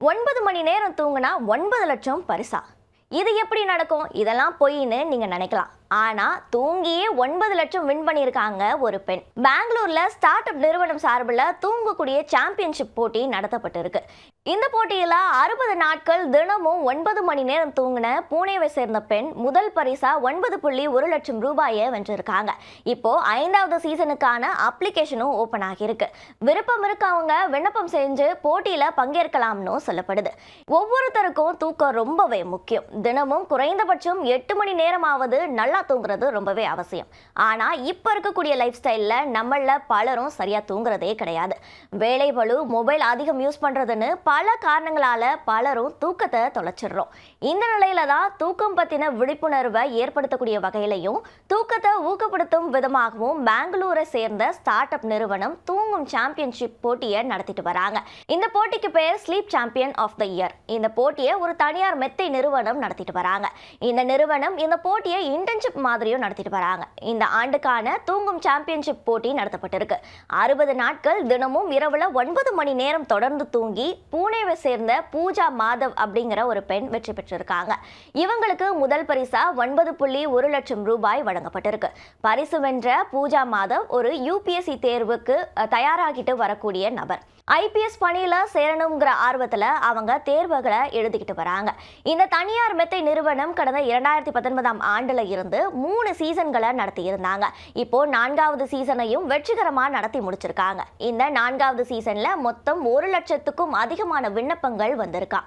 9 மணி நேரம் தூங்குனா 9 லட்சம் பரிசா? இது எப்படி நடக்கும்? இதெல்லாம் பொய்ன்னு நீங்க நினைக்கலாம். ஆனா தூங்கியே 9 லட்சம் வின் பண்ணியிருக்காங்க ஒரு பெண். பெங்களூர்ல ஸ்டார்ட் அப் நிறுவனம் சார்பில் தூங்கக்கூடிய சாம்பியன்ஷிப் போட்டி நடத்தப்பட்டிருக்கு. இந்த போட்டியில 60 நாட்கள் தினமும் 9 மணி நேரம் தூங்கின பூனேவை சேர்ந்த பெண் முதல் பரிசா 9.1 லட்சம் ரூபாயை வென்றிருக்காங்க. இப்போ 5வது சீசனுக்கான அப்ளிகேஷனும் ஓபன் ஆகியிருக்கு. விருப்பம் இருக்கவங்க விண்ணப்பம் செஞ்சு போட்டியில பங்கேற்கலாம்னு சொல்லப்படுது. ஒவ்வொருத்தருக்கும் தூக்கம் ரொம்பவே முக்கியம். தினமும் குறைந்தபட்சம் 8 மணி நேரமாவது நல்லா தூங்குறது ரொம்பவே அவசியம். ஆனா இப்ப இருக்கக்கூடிய லைஃப் ஸ்டைல்ல நம்மள பலரும் சரியா தூங்குறதே கிடையாது. வேலை பளு, மொபைல் அதிகம் யூஸ் பண்றதுன்னு பல காரணங்களால பலரும் தூக்கத்தை தொலைச்சிடுறோம். இந்த நிலையில தான் தூக்கம் பத்தின விழிப்புணர்வை ஏற்படுத்தக்கூடிய வகையிலையும் தூக்கத்தை ஊக்கப்படுத்தும் விதமாகவும் பெங்களூரை சேர்ந்த ஸ்டார்ட் அப் நிறுவனம் தூங்கும் சாம்பியன்ஷிப் போட்டியை நடத்திட்டு வராங்க. இந்த போட்டிக்கு பேர் sleep champion of the year. இந்த போட்டியை ஒரு தனியார் மெத்தை நிறுவனம் நடத்திட்டு வராங்க. இந்த நிறுவனம் இந்த போட்டியை இன்டர்ன்ஷிப் மாதிரியும் நடத்திட்டு வராங்க. இந்த ஆண்டுக்கான தூங்கும் சாம்பியன்ஷிப் போட்டி நடத்தப்பட்டிருக்கு. 60 நாட்கள் தினமும் இரவுல 9 மணி நேரம் தொடர்ந்து தூங்கி பூனேவை சேர்ந்த பூஜா மாதவ் அப்படிங்கிற ஒரு பெண் வெற்றி பெற்றிருக்காங்க. இவங்களுக்கு முதல் பரிசா 9.1 லட்சம் ரூபாய் வழங்கப்பட்டிருக்கு. பரிசு வென்ற பூஜா மாதவ் ஒரு யூபிஎஸ்சி தேர்வுக்கு தயாராகிட்டு வரக்கூடிய நபர். ஐபிஎஸ் பணியில சேரணுங்கிற ஆர்வத்துல அவங்க தேர்வுகளை எழுதிக்கிட்டு வராங்க. இந்த தனியார் மெத்தை நிறுவனம் கடந்த 2019ஆம் ஆண்டுல இருந்து 3 சீசன்களை நடத்தி இருந்தாங்க. இப்போ 4வது சீசனையும் வெற்றிகரமா நடத்தி முடிச்சிருக்காங்க. இந்த 4வது சீசன்ல மொத்தம் 1 லட்சத்துக்கும் அதிகமான விண்ணப்பங்கள் வந்திருக்கா.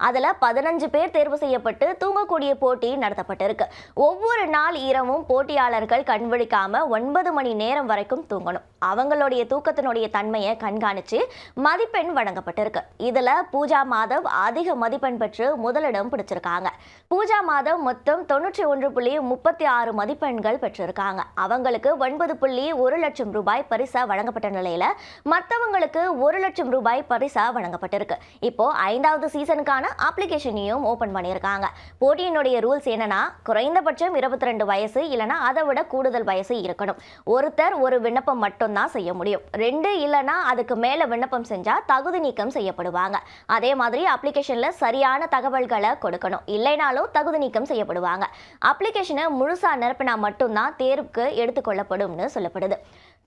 அதுல 15 பேர் தேர்வு செய்யப்பட்டு தூங்கக்கூடிய போட்டி நடத்தப்பட்டிருக்கு. ஒவ்வொரு நாள் இரவும் போட்டியாளர்கள் கண்விழிக்காம 9 மணி நேரம் வரைக்கும் தூங்கணும். அவங்களுடைய தூக்கத்தினுடைய தன்மையை கண்காணிச்சு மதிப்பெண் வழங்கப்பட்டிருக்கு. இதுல பூஜா மாதவ் அதிக மதிப்பெண் பெற்று முதலிடம் பிடிச்சிருக்காங்க. பூஜா மாதவ் மொத்தம் 91.36 மதிப்பெண்கள் பெற்றிருக்காங்க. அவங்களுக்கு 9.1 லட்சம் ரூபாய் பரிசா வழங்கப்பட்ட நிலையில மற்றவங்களுக்கு 1 லட்சம் ரூபாய் பரிசா வழங்கப்பட்டிருக்கு. இப்போ 5வது சீசனுக்கான அப்ளிகேஷனையும் ஓபன் பண்ணியிருக்காங்க. போட்டியினுடைய ரூல்ஸ் என்னன்னா, குறைந்தபட்சம் 22 வயசு இல்லைன்னா அதை விட கூடுதல் வயசு இருக்கணும். ஒருத்தர் ஒரு விண்ணப்பம் மட்டும் தான் செய்ய முடியும். 2 இல்லைன்னா அதுக்கு மேல விண்ணப்பம் செஞ்சா தகுதி நீக்கம் செய்யப்படுவாங்க. அதே மாதிரி அப்ளிகேஷன்ல சரியான தகவல்களை கொடுக்கணும். இல்லைனாலும் தகுதி நீக்கம் செய்யப்படுவாங்க. அப்ளிகேஷனை முழுசா நிரப்பினா மட்டும்தான் தேர்வுக்கு எடுத்துக்கொள்ளப்படும்னு சொல்லப்படுது.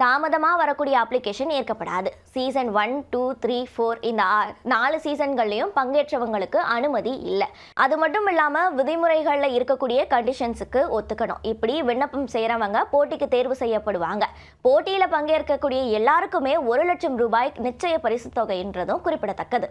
தாமதமா வரக்கூடிய அப்ளிகேஷன் ஏற்கப்படாது. சீசன் 1, 2, 3, 4 இந்த 4 சீசன்கள்லையும் பங்கேற்றவங்களுக்கு அனுமதி இல்லை. அது மட்டும் இல்லாம விதிமுறைகள்ல இருக்கக்கூடிய கண்டிஷன்ஸுக்கு ஒத்துக்கணும். இப்படி விண்ணப்பம் செய்யறவங்க போட்டிக்கு தேர்வு செய்யப்படுவாங்க. போட்டியில பங்கேற்கக்கூடிய எல்லாருக்குமே 1 லட்சம் ரூபாய் நிச்சய பரிசு தொகைன்றதும் குறிப்பிடத்தக்கது.